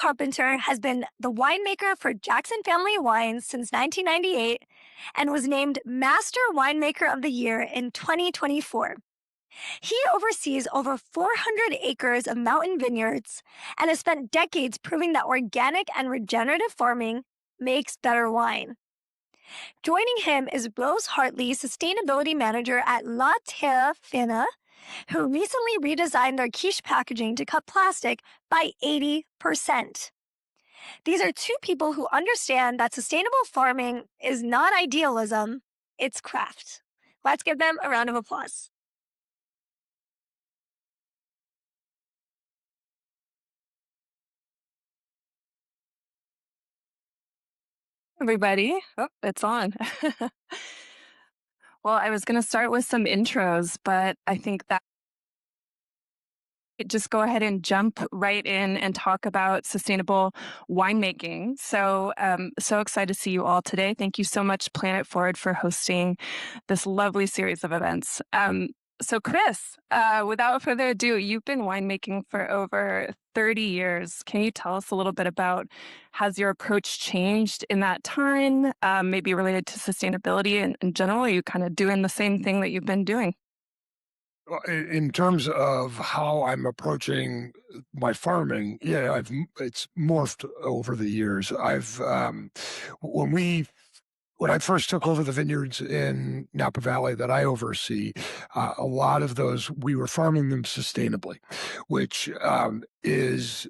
Carpenter has been the winemaker for Jackson Family Wines since 1998 and was named Master Winemaker of the Year in 2024. He oversees over 400 acres of mountain vineyards and has spent decades proving that organic and regenerative farming makes better wine. Joining him is Rose Hartley, Sustainability Manager at Terra Fina, who recently redesigned their quiche packaging to cut plastic by 80%. These are two people who understand that sustainable farming is not idealism, it's craft. Let's give them a round of applause. Everybody. Oh, it's on. Well, I was going to start with some intros, but I think that just go ahead and jump right in and talk about sustainable winemaking. So excited to see you all today. Thank you so much, Planet Forward, for hosting this lovely series of events. So Chris, without further ado, you've been winemaking for over 30 years. Can you tell us a little bit about, has your approach changed in that time, maybe related to sustainability and in general? Are you kind of doing the same thing that you've been doing? Well, in terms of how I'm approaching my farming, yeah, it's morphed over the years. When we when I first took over the vineyards in Napa Valley that I oversee, a lot of those we were farming them sustainably, which is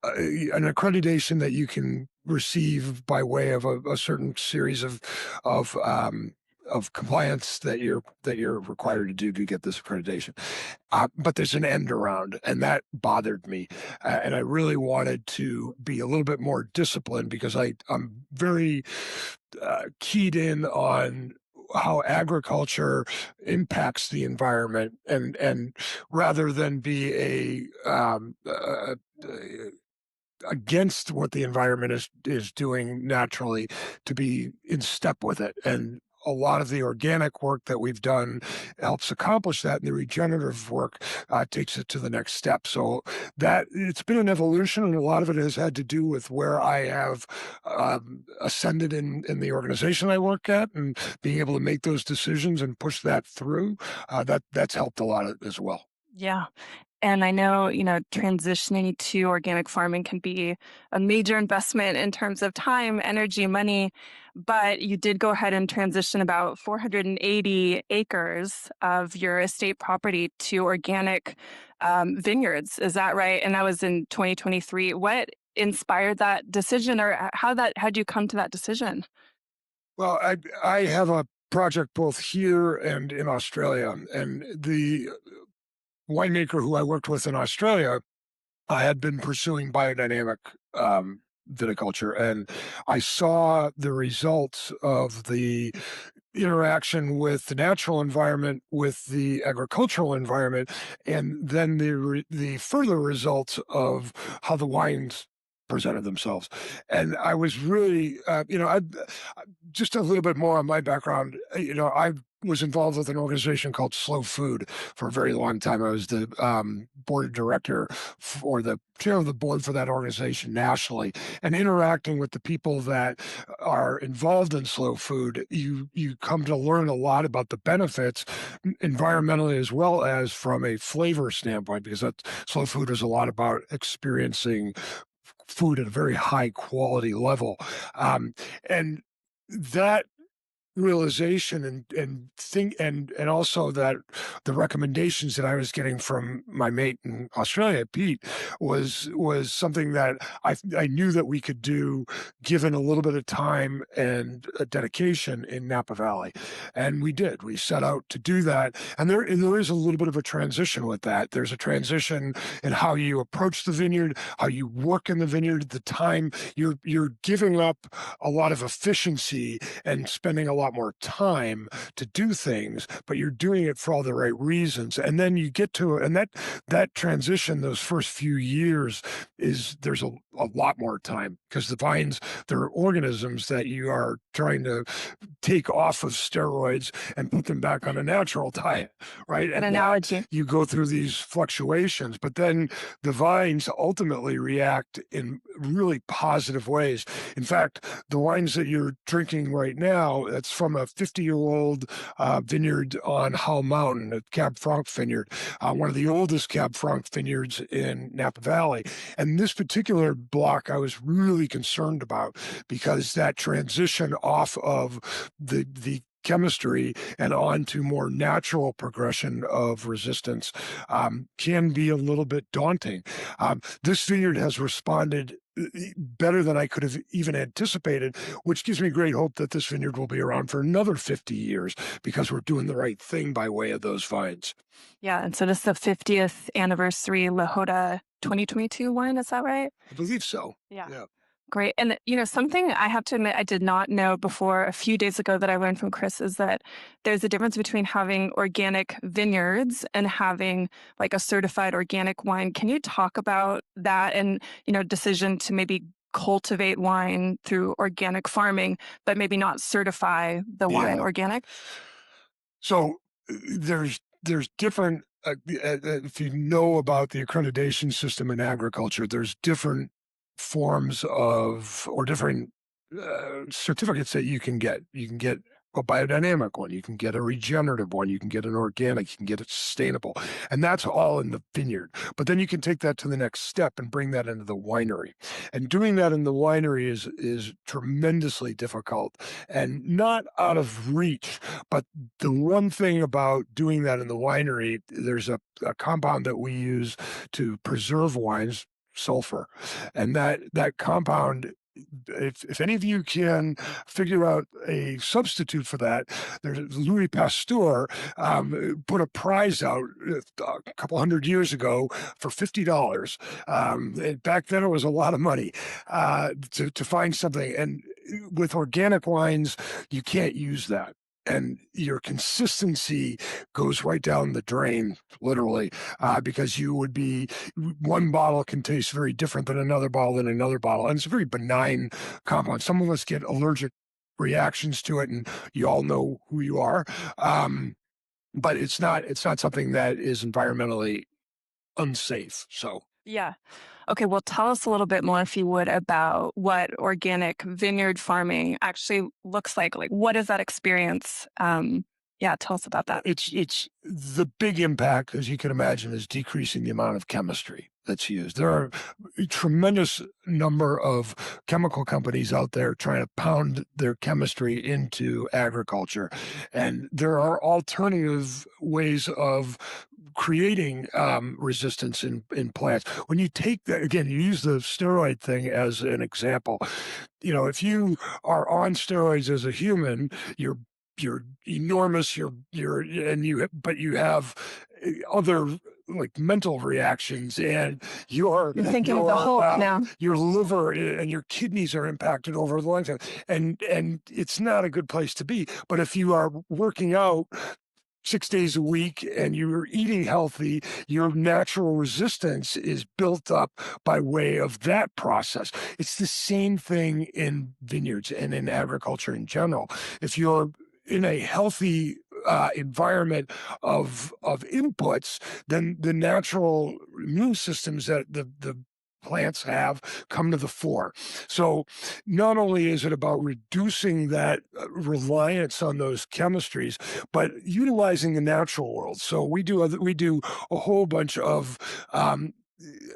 an accreditation that you can receive by way of a certain series of compliance that you're required to do to get this accreditation. But there's an end around, and that bothered me. And I really wanted to be a little bit more disciplined because I'm very keyed in on how agriculture impacts the environment, and rather than be against what the environment is doing naturally, to be in step with it. And a lot of the organic work that we've done helps accomplish that, and the regenerative work takes it to the next step. So that it's been an evolution, and a lot of it has had to do with where I have ascended in the organization I work at, and being able to make those decisions and push that through. That's helped a lot as well. Yeah. And I know, transitioning to organic farming can be a major investment in terms of time, energy, money, but you did go ahead and transition about 480 acres of your estate property to organic vineyards. Is that right? And that was in 2023. What inspired that decision, or how'd you come to that decision? Well, I have a project both here and in Australia, and the winemaker who I worked with in Australia, I had been pursuing biodynamic viticulture, and I saw the results of the interaction with the natural environment, with the agricultural environment, and then the further results of how the wines presented themselves. And I was really, just a little bit more on my background. I was involved with an organization called Slow Food for a very long time. I was the board of director or the chair of the board for that organization nationally, and interacting with the people that are involved in slow food, you come to learn a lot about the benefits environmentally as well as from a flavor standpoint, because slow food is a lot about experiencing food at a very high quality level. And that realization and also that the recommendations that I was getting from my mate in Australia, Pete, was something that I knew that we could do given a little bit of time and dedication in Napa Valley. And we did. We set out to do that. And there is a little bit of a transition with that. There's a transition in how you approach the vineyard, how you work in the vineyard, the time you're giving up a lot of efficiency and spending a lot more time to do things, but you're doing it for all the right reasons. And then you get to it, and that transition, those first few years, there's a lot more time, because the vines, they're organisms that you are trying to take off of steroids and put them back on a natural diet, right? An And analogy. you go through these fluctuations, but then the vines ultimately react in really positive ways. In fact, the wines that you're drinking right now, that's from a 50-year-old vineyard on Hull Mountain, a Cab Franc vineyard, one of the oldest Cab Franc vineyards in Napa Valley. And this particular block I was really concerned about because that transition off of the chemistry and on to more natural progression of resistance can be a little bit daunting. This vineyard has responded better than I could have even anticipated, which gives me great hope that this vineyard will be around for another 50 years because we're doing the right thing by way of those vines. Yeah, and so this is the 50th anniversary Lahota 2022 wine, is that right? I believe so. Yeah. Yeah. Great. And, something I have to admit I did not know before a few days ago that I learned from Chris is that there's a difference between having organic vineyards and having like a certified organic wine. Can you talk about that and, decision to maybe cultivate wine through organic farming, but maybe not certify the wine Yeah. organic? So there's different. If you know about the accreditation system in agriculture, there's different forms of or different certificates that you can get. You can get a biodynamic one, you can get a regenerative one, you can get an organic, you can get a sustainable, and that's all in the vineyard. But then you can take that to the next step and bring that into the winery. And doing that in the winery is tremendously difficult and not out of reach. But the one thing about doing that in the winery, there's a compound that we use to preserve wines, sulfur, and that compound, if any of you can figure out a substitute for that, there's Louis Pasteur put a prize out a couple hundred years ago for $50. Back then, it was a lot of money to find something. And with organic wines, you can't use that. And your consistency goes right down the drain, literally, because one bottle can taste very different than another bottle than another bottle. And it's a very benign compound. Some of us get allergic reactions to it, and you all know who you are. But it's not something that is environmentally unsafe. So. Yeah. Okay, well, tell us a little bit more, if you would, about what organic vineyard farming actually looks like. Like, what is that experience? Yeah, tell us about that. It's the big impact, as you can imagine, is decreasing the amount of chemistry that's used. There are a tremendous number of chemical companies out there trying to pound their chemistry into agriculture, and there are alternative ways of creating resistance in plants. When you take that, again, you use the steroid thing as an example. If you are on steroids as a human, you're enormous, but you have other like mental reactions, and You're thinking of the Hulk now. your liver and your kidneys are impacted over the lifetime, and it's not a good place to be. But if you are working out 6 days a week and you're eating healthy, your natural resistance is built up by way of that process. It's the same thing in vineyards and in agriculture in general. If you're in a healthy environment of inputs, then the natural immune systems that the plants have come to the fore. So not only is it about reducing that reliance on those chemistries, but utilizing the natural world. So we do a whole bunch of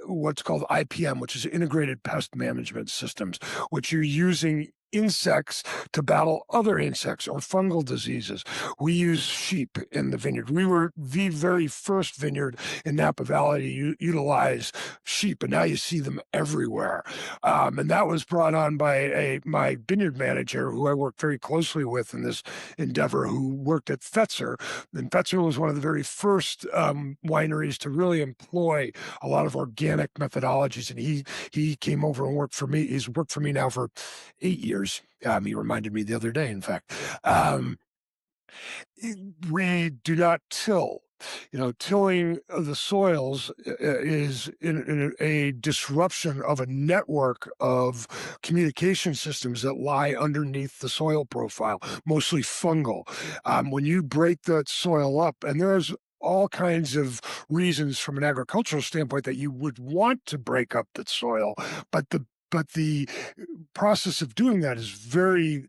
what's called IPM, which is integrated pest management systems, which you're using insects to battle other insects or fungal diseases. We use sheep in the vineyard. We were the very first vineyard in Napa Valley to utilize sheep, and now you see them everywhere. And that was brought on by my vineyard manager, who I worked very closely with in this endeavor, who worked at Fetzer. And Fetzer was one of the very first wineries to really employ a lot of organic methodologies. And he came over and worked for me. He's worked for me now for 8 years. He reminded me the other day, in fact. We do not till. Tilling the soils is in a disruption of a network of communication systems that lie underneath the soil profile, mostly fungal. When you break that soil up, and there's all kinds of reasons from an agricultural standpoint that you would want to break up the soil, but but the process of doing that is very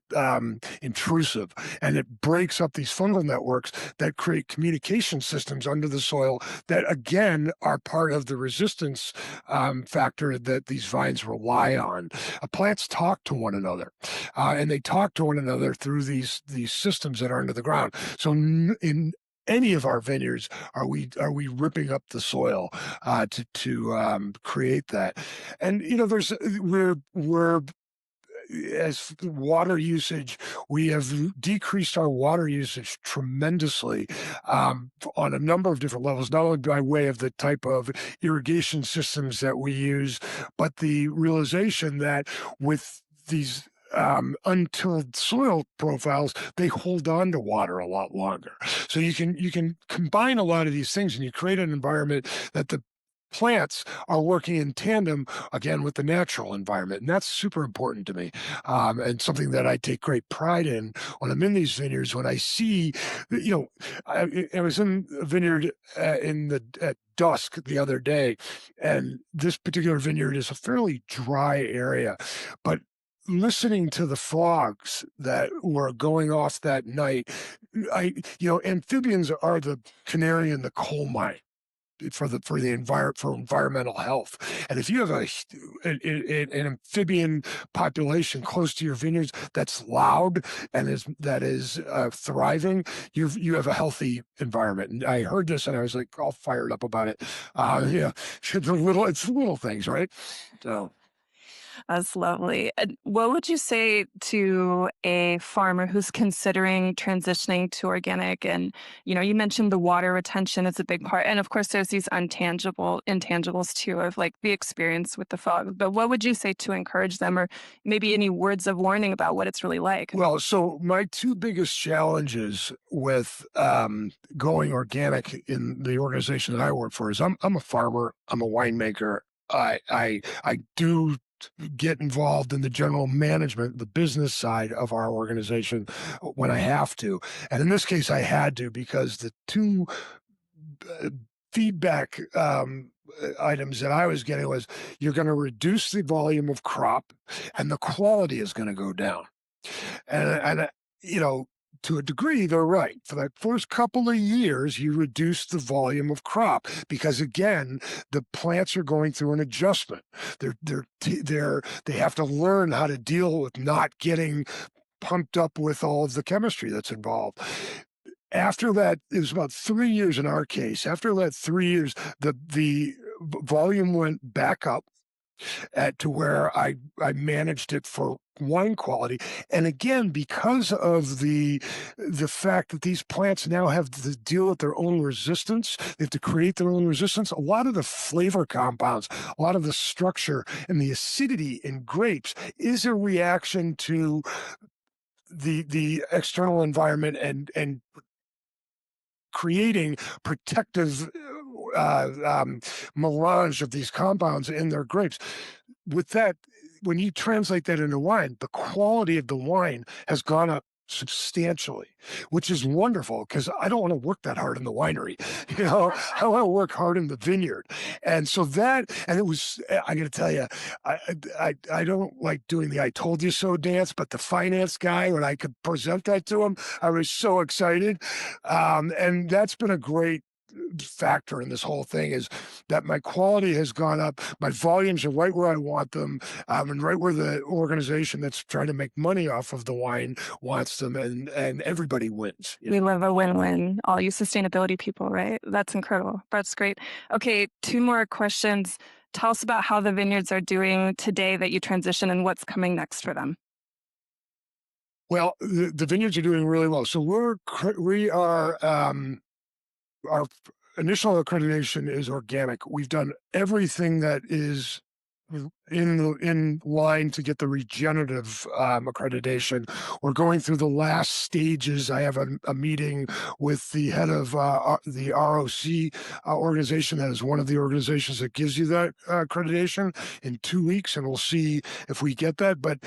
intrusive, and it breaks up these fungal networks that create communication systems under the soil that again are part of the resistance factor that these vines rely on. Plants talk to one another, and they talk to one another through these systems that are under the ground. So in any of our vineyards are we ripping up the soil to create that? And there's we're as water usage, we have decreased our water usage tremendously on a number of different levels, not only by way of the type of irrigation systems that we use, but the realization that with these untilled soil profiles, they hold on to water a lot longer. So you can combine a lot of these things, and you create an environment that the plants are working in tandem again with the natural environment, and that's super important to me, and something that I take great pride in when I'm in these vineyards. When I see, I was in a vineyard at dusk the other day, and this particular vineyard is a fairly dry area, but listening to the frogs that were going off that night, amphibians are the canary in the coal mine for environmental health. And if you have an amphibian population close to your vineyards that's loud and that is thriving, you have a healthy environment. And I heard this and I was like all fired up about it. It's little things, right? So. That's lovely. What would you say to a farmer who's considering transitioning to organic? And, you mentioned the water retention is a big part. And of course, there's these intangibles too, of like the experience with the fog. But what would you say to encourage them, or maybe any words of warning about what it's really like? Well, so my two biggest challenges with going organic in the organization that I work for is I'm a farmer, I'm a winemaker. I do get involved in the general management, the business side of our organization when I have to. And in this case, I had to, because the two feedback items that I was getting was, you're going to reduce the volume of crop and the quality is going to go down. And to a degree, they're right. For that first couple of years, you reduce the volume of crop because, again, the plants are going through an adjustment. They have to learn how to deal with not getting pumped up with all of the chemistry that's involved. After that, it was about 3 years in our case. After that 3 years, the volume went back up to where I managed it for wine quality. And again, because of the fact that these plants now have to deal with their own resistance, they have to create their own resistance. A lot of the flavor compounds, a lot of the structure and the acidity in grapes is a reaction to the external environment and creating protective melange of these compounds in their grapes. With that, when you translate that into wine, the quality of the wine has gone up substantially, which is wonderful because I don't want to work that hard in the winery. I want to work hard in the vineyard. And so and it was, I got to tell you, I don't like doing the "I told you so" dance, but the finance guy, when I could present that to him, I was so excited. And that's been a great factor in this whole thing, is that my quality has gone up. My volumes are right where I want them, and right where the organization that's trying to make money off of the wine wants them, and everybody wins. We love a win-win. All you sustainability people, right? That's incredible. That's great. Okay, 2 more questions. Tell us about how the vineyards are doing today that you transition and what's coming next for them. Well, the vineyards are doing really well. So we are our initial accreditation is organic. We've done everything that is in line to get the regenerative accreditation. We're going through the last stages. I have a meeting with the head of the ROC organization. That is one of the organizations that gives you that accreditation, in 2 weeks, and we'll see if we get that. But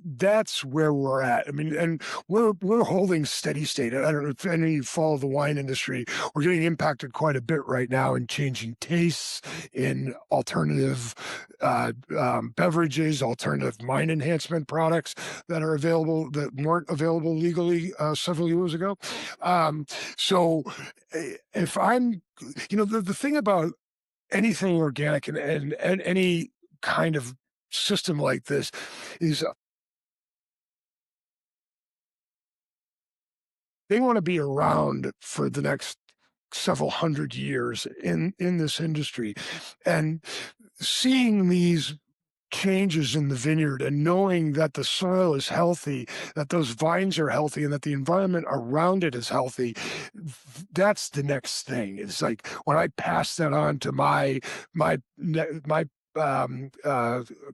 that's where we're at. I mean, and we're holding steady state. I don't know if any of you follow the wine industry. We're getting impacted quite a bit right now in changing tastes, in alternative beverages, alternative mind enhancement products that are available that weren't available legally several years ago. Um, so if I'm, the thing about anything organic and any kind of system like this is they want to be around for the next several hundred years in this industry, and seeing these changes in the vineyard and knowing that the soil is healthy, that those vines are healthy, and that the environment around it is healthy, that's the next thing. It's like when I pass that on to my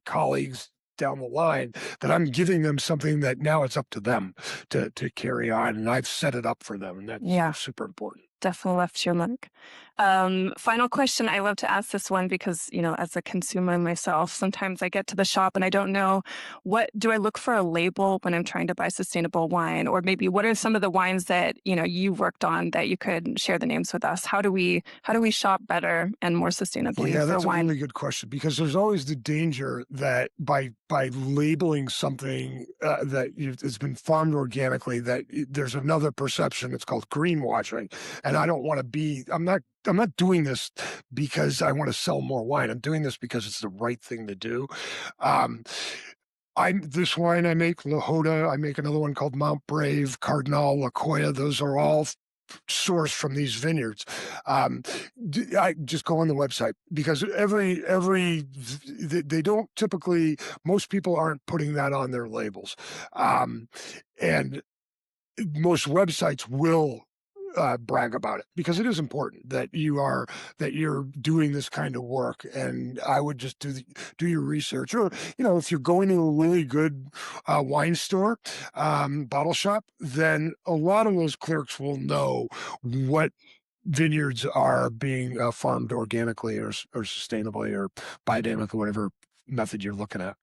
colleagues down the line, that I'm giving them something that now it's up to them to carry on, and I've set it up for them, and Yeah. that's super important. Definitely left your mark. Final question. I love to ask this one because, as a consumer myself, sometimes I get to the shop and I don't know what do I look for a label when I'm trying to buy sustainable wine, or maybe what are some of the wines that, you've worked on that you could share the names with us? How do we shop better and more sustainably Yeah, for that's a wine? really good question, because there's always the danger that by labeling something it's been farmed organically, that there's another perception. It's called greenwashing, and I don't want to be. I'm not doing this because I want to sell more wine. I'm doing this because it's the right thing to do. Um, this wine I make, Lahoda. I make another one called Mount Brave, Cardinal, La Coya. Those are all sourced from these vineyards. I just go on the website, because they don't typically. Most people aren't putting that on their labels, and most websites will brag about it, because it is important that you're doing this kind of work. And I would just do your research, or if you're going to a really good wine store, bottle shop, then a lot of those clerks will know what vineyards are being farmed organically or sustainably or biodynamically, whatever method you're looking at.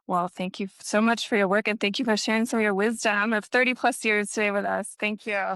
Well, thank you so much for your work, and thank you for sharing some of your wisdom of 30 plus years today with us. Thank you.